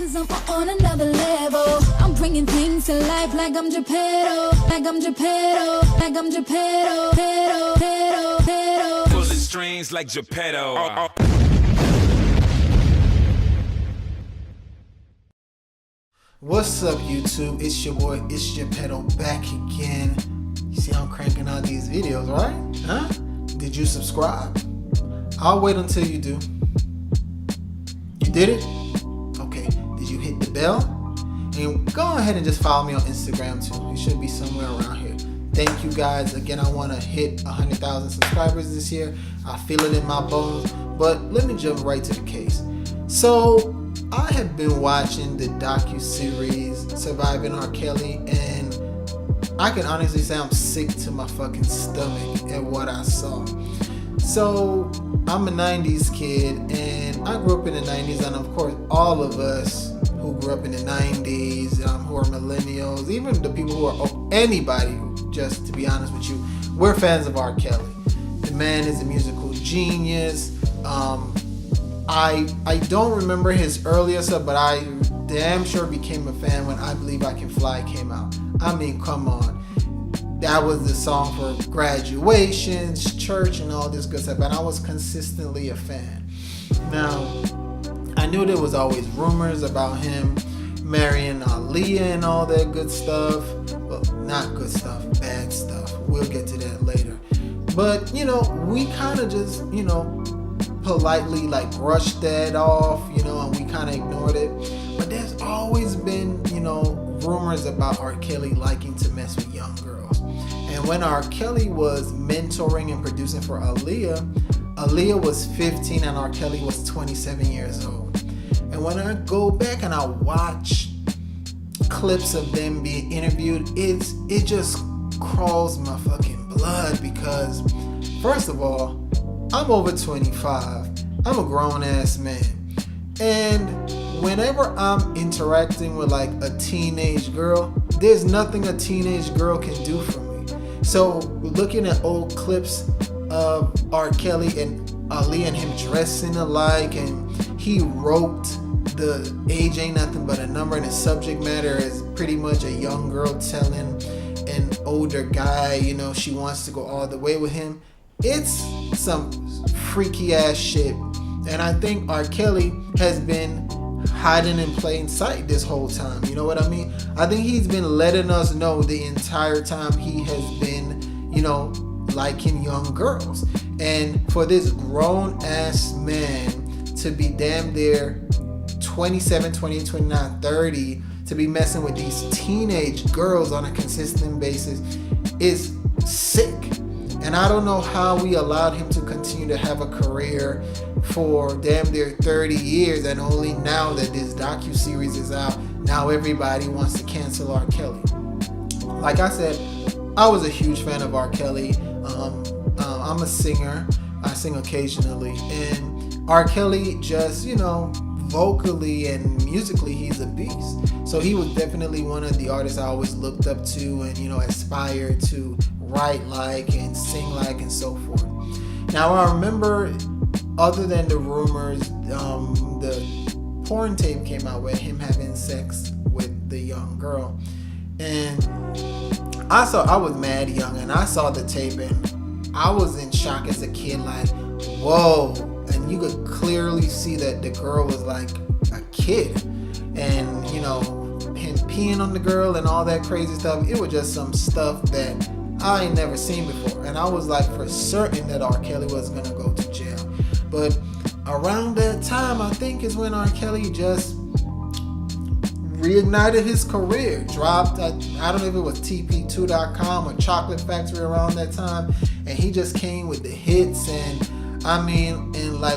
'cause I'm on another level. I'm bringing things to life like I'm Geppetto, pedo. Pulling strings like Geppetto. What's up, YouTube? It's your boy, it's Geppetto, back again. You see I'm cranking out these videos, right? Huh? Did you subscribe? I'll wait until you do. You did it? Okay. Did you hit the bell? And go ahead and just follow me on Instagram too. It should be somewhere around here. Thank you guys. Again, I want to hit 100,000 subscribers this year. I feel it in my bones. But let me jump right to the case. So, I have been watching the docu-series Surviving R. Kelly, and I can honestly say I'm sick to my fucking stomach at what I saw. So, I'm a 90s kid, and I grew up in the 90s, and of course, all of us who grew up in the 90s, who are millennials, even the people who are, anybody, just to be honest with you, we're fans of R. Kelly. The man is a musical genius. I don't remember his earlier stuff, but I damn sure became a fan when I Believe I Can Fly came out. I mean, come on. That was the song for graduations, church, and all this good stuff, and I was consistently a fan. Now, I knew there was always rumors about him marrying Aaliyah and all that good stuff. Well, not good stuff, bad stuff. We'll get to that later. But, we kind of just, politely brushed that off, and we kind of ignored it. But there's always been, rumors about R. Kelly liking to mess with young girls. And when R. Kelly was mentoring and producing for Aaliyah was 15 and R. Kelly was 27 years old. And when I go back and I watch clips of them being interviewed, it just crawls my fucking blood because, first of all, I'm over 25. I'm a grown ass man. And whenever I'm interacting with a teenage girl, there's nothing a teenage girl can do for me. So looking at old clips of R. Kelly and Aaliyah and him dressing alike, and he wrote the age ain't nothing but a number, and the subject matter is pretty much a young girl telling an older guy, she wants to go all the way with him. It's some freaky ass shit. And I think R. Kelly has been hiding in plain sight this whole time. You know what I mean? I think he's been letting us know the entire time he has been, liking young girls. And for this grown ass man to be damn near 27, 28, 29, 30, to be messing with these teenage girls on a consistent basis is sick. And I don't know how we allowed him to continue to have a career for damn near 30 years, and only now that this docu-series is out, now everybody wants to cancel R. Kelly. Like I said, I was a huge fan of R. Kelly. I'm a singer. I sing occasionally. And R. Kelly just, vocally and musically, he's a beast. So he was definitely one of the artists I always looked up to and, aspired to write like and sing like and so forth. Now I remember, other than the rumors, the porn tape came out with him having sex with the young girl, and I was mad young, and I saw the tape, and I was in shock as a kid, whoa. And you could clearly see that the girl was like a kid, and him peeing on the girl and all that crazy stuff. It was just some stuff that I ain't never seen before, and I was for certain that R. Kelly was gonna go to jail. But around that time, I think is when R. Kelly just reignited his career. Dropped, I don't know if it was TP2.com or Chocolate Factory around that time, and he just came with the hits. And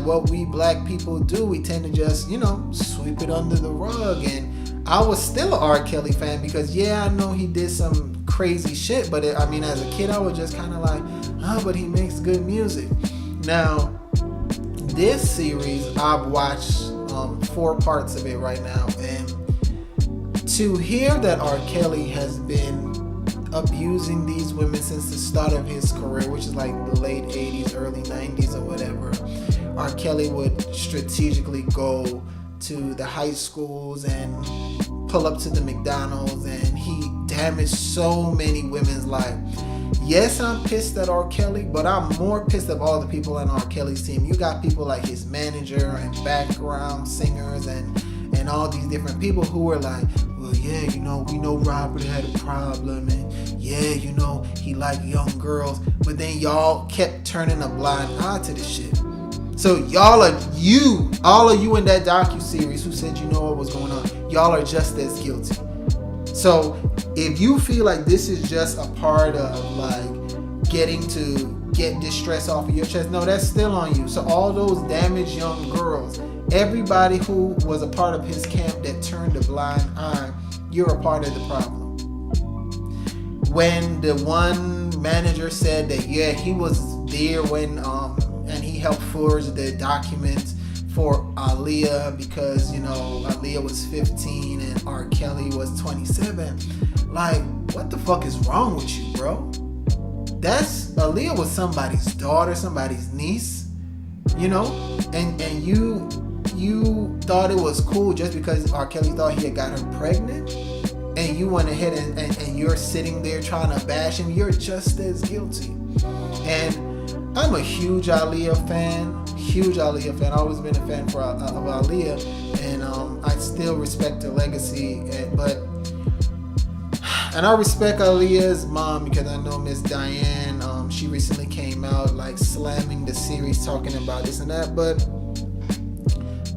what we black people do, we tend to just, sweep it under the rug. And I was still an R. Kelly fan because, I know he did some crazy shit, but as a kid, I was just kind of but he makes good music. Now, this series, I've watched 4 parts of it right now, and to hear that R. Kelly has been abusing these women since the start of his career, which is the late 80s, early 90s or whatever, R. Kelly would strategically go to the high schools and pull up to the McDonald's, and he damaged so many women's lives. Yes, I'm pissed at R. Kelly, but I'm more pissed at all the people on R. Kelly's team. You got people like his manager and background singers and all these different people who were like, well, yeah, you know, we know Robert had a problem, and yeah, you know, he liked young girls, but then y'all kept turning a blind eye to this shit. So all of you in that docu-series who said you know what was going on, y'all are just as guilty. So if you feel like this is just a part of like getting to get distress off of your chest, no, that's still on you. So all those damaged young girls, everybody who was a part of his camp that turned a blind eye, you're a part of the problem. When the one manager said that, yeah, he was there when and he helped forge the documents for Aaliyah because, you know, Aaliyah was 15 and R. Kelly was 27. Like, what the fuck is wrong with you, bro? Aaliyah was somebody's daughter, somebody's niece, you know, and you thought it was cool just because R. Kelly thought he had got her pregnant, and you went ahead and you're sitting there trying to bash him. You're just as guilty. And I'm a huge Aaliyah fan. I've always been a fan of Aaliyah, and I still respect her legacy. And I respect Aaliyah's mom because I know Miss Diane. She recently came out like slamming the series, talking about this and that. But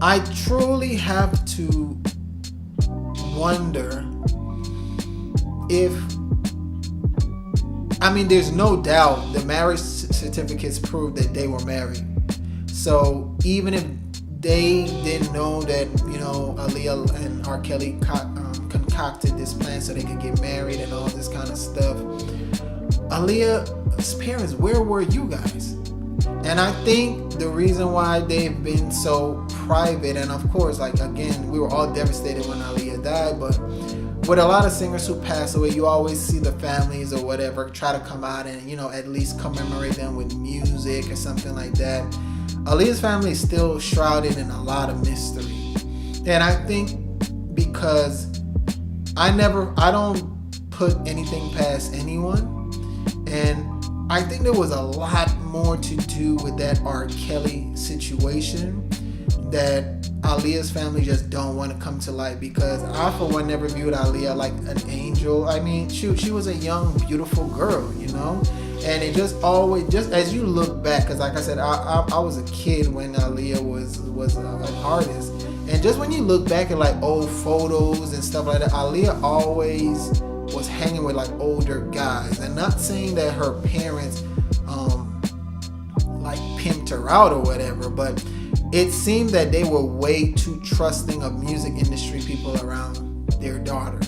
I truly have to wonder if, I mean, there's no doubt the marriage certificates prove that they were married. So even if they didn't know that, you know, Aaliyah and R. Kelly concocted this plan so they could get married and all this kind of stuff, Aaliyah's parents, where were you guys? And I think the reason why they've been so private, and of course, like, again, we were all devastated when Aaliyah died, but with a lot of singers who pass away, you always see the families or whatever try to come out and, you know, at least commemorate them with music or something like that. Aaliyah's family is still shrouded in a lot of mystery. And I think because I don't put anything past anyone, and I think there was a lot more to do with that R. Kelly situation that Aaliyah's family just don't want to come to light, because I for one never viewed Aaliyah like an angel. I mean, she was a young, beautiful girl, you know? And it just always, just as you look back, because like I said, I was a kid when Aaliyah was an artist. And just when you look back at like old photos and stuff like that, Aaliyah always was hanging with like older guys. And not saying that her parents like pimped her out or whatever, but it seemed that they were way too trusting of music industry people around their daughter.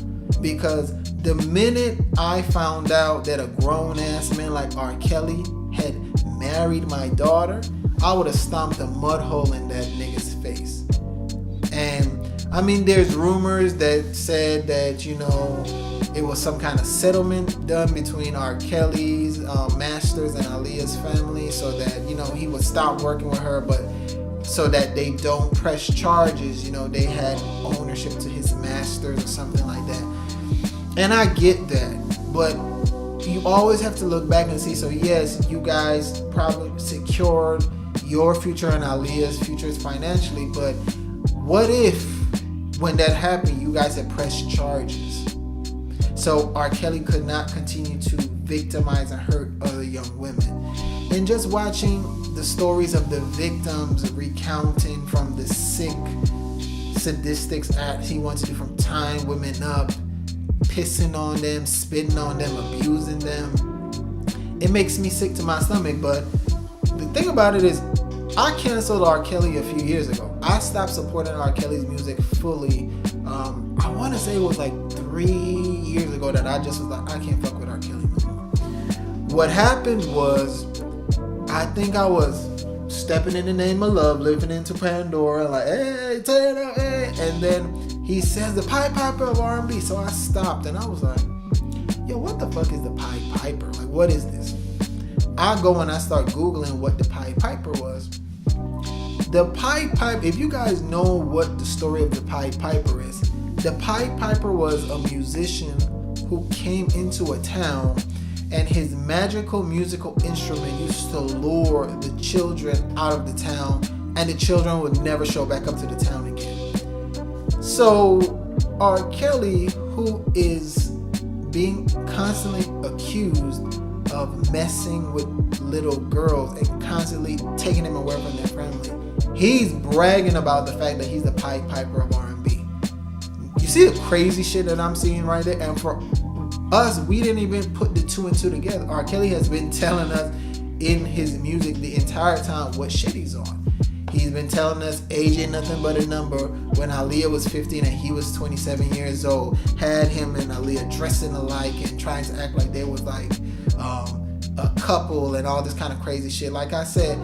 Because the minute I found out that a grown-ass man like R. Kelly had married my daughter, I would have stomped a mud hole in that nigga's face. And I mean, there's rumors that said that, you know, it was some kind of settlement done between R. Kelly's masters and Aaliyah's family so that, you know, he would stop working with her, but so that they don't press charges, you know, they had ownership to his masters or something like that. And I get that, but you always have to look back and see, so yes, you guys probably secured your future and Aaliyah's futures financially, but what if when that happened, you guys had pressed charges? So R. Kelly could not continue to victimize and hurt other young women. And just watching the stories of the victims recounting from the sick, sadistic acts he wants to do, from tying women up, pissing on them, spitting on them, abusing them, it makes me sick to my stomach. But the thing about it is, I canceled R. Kelly a few years ago. I stopped supporting R. Kelly's music fully. I want to say it was like 3 years ago that I just was like, I can't fuck with R. Kelly no more. What happened was, I think I was stepping in the name of love, living into Pandora, like, hey, turn it up, hey. And then he says the Pied Piper of R&B. So I stopped and I was like, yo, what the fuck is the Pied Piper? Like, what is this? I go and I start Googling what the Pied Piper was. The Pied Piper, if you guys know what the story of the Pied Piper is, the Pied Piper was a musician who came into a town, and his magical musical instrument used to lure the children out of the town, and the children would never show back up to the town again. So R. Kelly, who is being constantly accused of messing with little girls and constantly taking them away from their family, he's bragging about the fact that he's the Pied Piper of R&B. You see the crazy shit that I'm seeing right there? And for us, we didn't even put the two and two together. R. Kelly has been telling us in his music the entire time what shit he's on. He's been telling us age ain't nothing but a number. When Aaliyah was 15 and he was 27 years old, had him and Aaliyah dressing alike and trying to act like they was like a couple and all this kind of crazy shit. Like I said,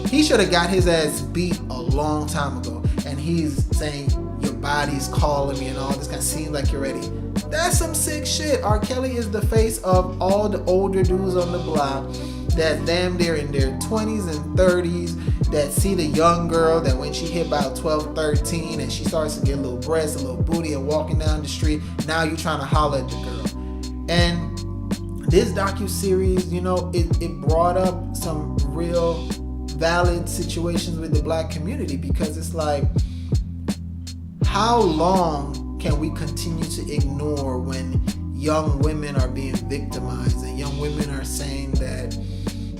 he should have got his ass beat a long time ago. And he's saying, your body's calling me and all this kind of, seems like you're ready. That's some sick shit. R. Kelly is the face of all the older dudes on the block that damn near in their 20s and 30s that see the young girl that when she hit about 12, 13 and she starts to get a little breasts, a little booty and walking down the street, now you're trying to holler at the girl. And this docu-series, you know, it brought up some real valid situations with the black community, because it's like, how long can we continue to ignore when young women are being victimized and young women are saying that,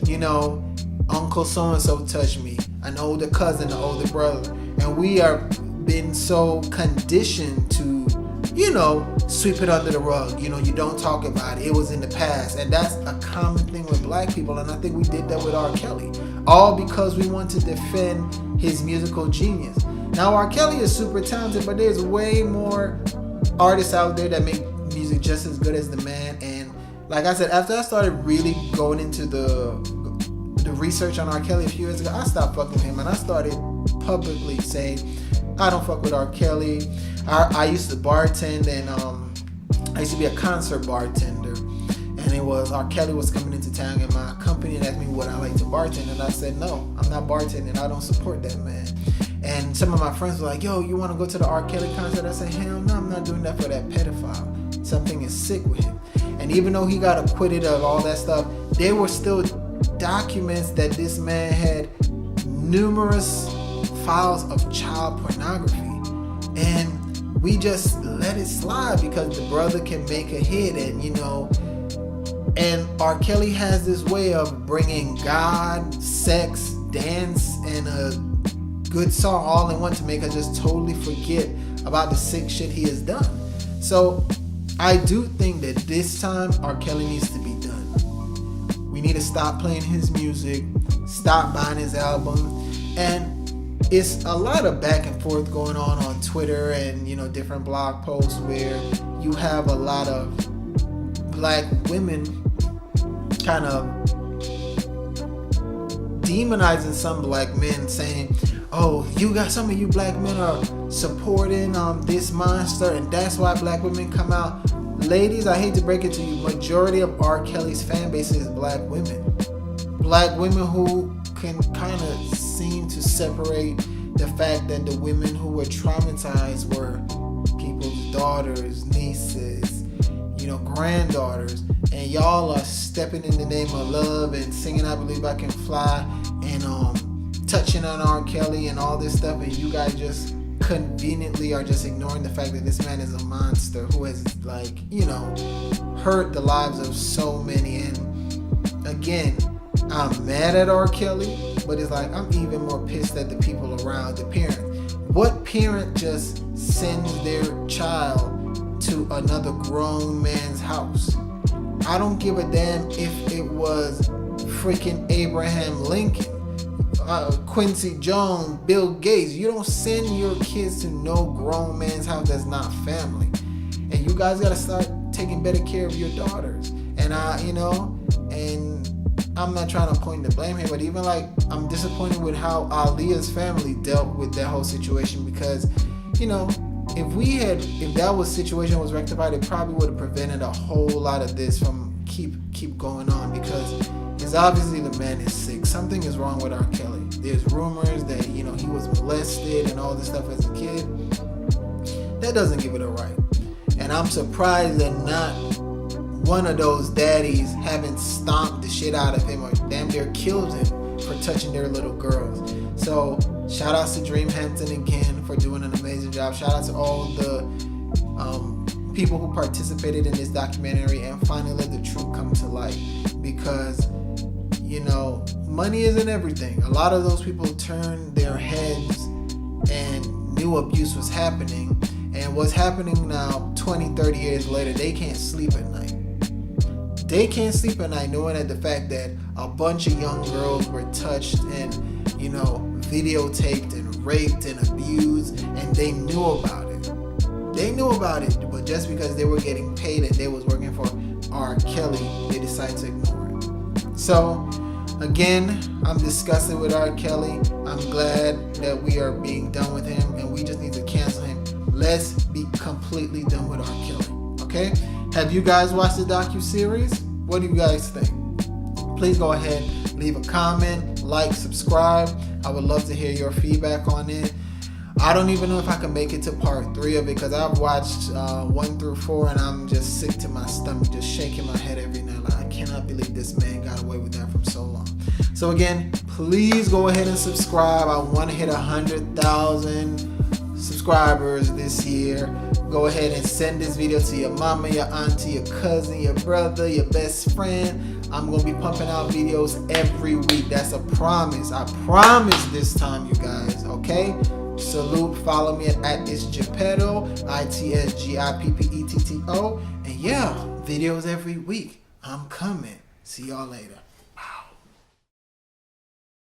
you know, Uncle so-and-so touched me, an older cousin, an older brother, and we are been so conditioned to, you know, sweep it under the rug. You know, you don't talk about it. It was in the past. And that's a common thing with black people. And I think we did that with R. Kelly. All because we want to defend his musical genius. Now, R. Kelly is super talented, but there's way more artists out there that make music just as good as the man. And like I said, after I started really going into the research on R. Kelly a few years ago, I stopped fucking with him and I started publicly saying, I don't fuck with R. Kelly. I used to bartend, and I used to be a concert bartender, and it was R. Kelly was coming into town in my company and asked me what I like to bartend, and I said, no, I'm not bartending. I don't support that man. And some of my friends were like, yo, you want to go to the R. Kelly concert? I said, hell no, I'm not doing that for that pedophile. Something is sick with him. And even though he got acquitted of all that stuff, there were still documents that this man had numerous files of child pornography. And we just let it slide because the brother can make a hit, and you know, and R. Kelly has this way of bringing God, sex, dance, and a good song all in one to make us just totally forget about the sick shit he has done. So I do think that this time R. Kelly needs to be done. We need to stop playing his music, stop buying his album, and it's a lot of back and forth going on Twitter and, you know, different blog posts where you have a lot of black women kind of demonizing some black men, saying, oh, you got some of you black men are supporting this monster and that's why black women come out. Ladies, I hate to break it to you, majority of R. Kelly's fan base is black women. Black women who can kind of seem to separate the fact that the women who were traumatized were people's daughters, nieces, you know, granddaughters, and y'all are stepping in the name of love and singing I Believe I Can Fly and touching on R. Kelly and all this stuff, and you guys just conveniently are just ignoring the fact that this man is a monster who has, like, you know, hurt the lives of so many. And again, I'm mad at R. Kelly, but it's like I'm even more pissed at the people around, the parent. What parent just sends their child to another grown man's house? I don't give a damn if it was freaking Abraham Lincoln, Quincy Jones, Bill Gates. You don't send your kids to no grown man's house that's not family. And you guys gotta start taking better care of your daughters. And and I'm not trying to point the blame here, but even like I'm disappointed with how Aaliyah's family dealt with that whole situation, because, you know, if that situation was rectified, it probably would have prevented a whole lot of this from keep going on, because it's obviously the man is sick. Something is wrong with R. Kelly. There's rumors that, he was molested and all this stuff as a kid. That doesn't give it a right. And I'm surprised that not one of those daddies haven't stomped the shit out of him or damn near killed him for touching their little girls. So shout out to Dream Hampton again for doing an amazing job. Shout out to all the people who participated in this documentary and finally let the truth come to light, because money isn't everything. A lot of those people turned their heads and knew abuse was happening, and what's happening now 20-30 years later, they can't sleep at night. They can't sleep at night knowing that the fact that a bunch of young girls were touched and videotaped and raped and abused, and they knew about it. They knew about it, but just because they were getting paid and they was working for R. Kelly, they decided to ignore it. So, again, I'm disgusted with R. Kelly. I'm glad that we are being done with him, and we just need to cancel him. Let's be completely done with R. Kelly, okay? Have you guys watched the docu-series? What do you guys think? Please go ahead, leave a comment, like, subscribe. I would love to hear your feedback on it. I don't even know if I can make it to part 3 of it, because I've watched 1 through 4 and I'm just sick to my stomach, just shaking my head every night. Like, I cannot believe this man got away with that for so long. So again, please go ahead and subscribe. I want to hit 100,000 subscribers this year. Go ahead and send this video to your mama, your auntie, your cousin, your brother, your best friend. I'm going to be pumping out videos every week. That's a promise. I promise this time, you guys. Okay? Salute. Follow me at itsgeppetto, ITSGIPPETTO. And yeah, videos every week. I'm coming. See y'all later.